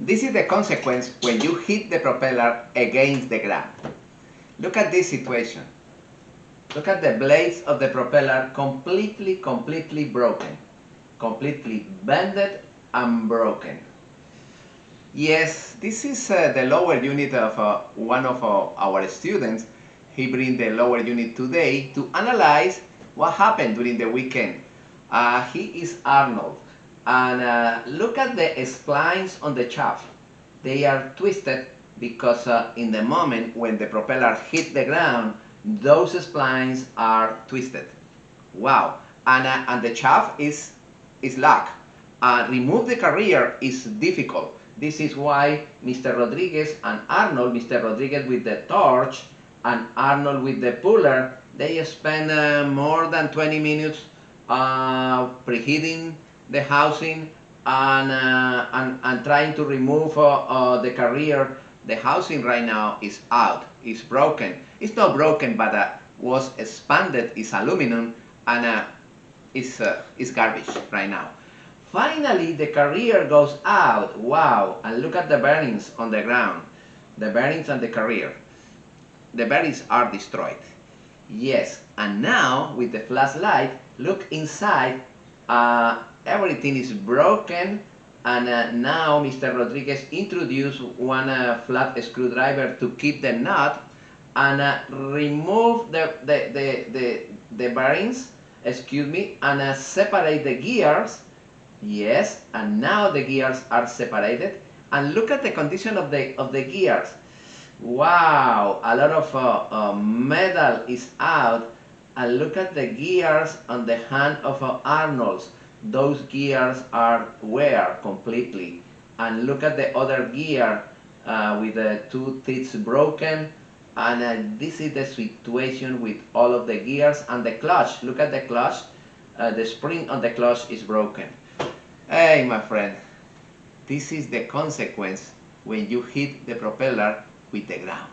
This is the consequence when you hit the propeller against the ground. Look at this situation. Look at the blades of the propeller completely broken. Completely bended and broken. Yes, this is the lower unit of one of our students. He brings the lower unit today to analyze what happened during the weekend. He is Arnold. And look at the splines on the shaft. They are twisted because in the moment when the propeller hit the ground, those splines are twisted. Wow. And the shaft is locked. Remove the carrier is difficult. This is why Mr. Rodriguez and Arnold, Mr. Rodriguez with the torch and Arnold with the puller, they spend more than 20 minutes preheating the housing and trying to remove the carrier. The housing right now is out, is broken. It's not broken, but was expanded, is aluminum, and is garbage right now. Finally, the carrier goes out. Wow, and look at the bearings on the ground. The bearings and the carrier. The bearings are destroyed. Yes, and now with the flashlight, look inside. Everything is broken, and now Mr. Rodriguez introduced one flat screwdriver to keep the nut and remove the bearings, excuse me, and separate the gears. Yes, and now the gears are separated. And look at the condition of the gears. Wow, a lot of metal is out. And look at the gears on the hand of Arnold's. Those gears are wear completely. And look at the other gear with the two teeth broken. And this is the situation with all of the gears and the clutch. Look at the clutch. The spring on the clutch is broken. Hey, my friend, this is the consequence when you hit the propeller with the ground.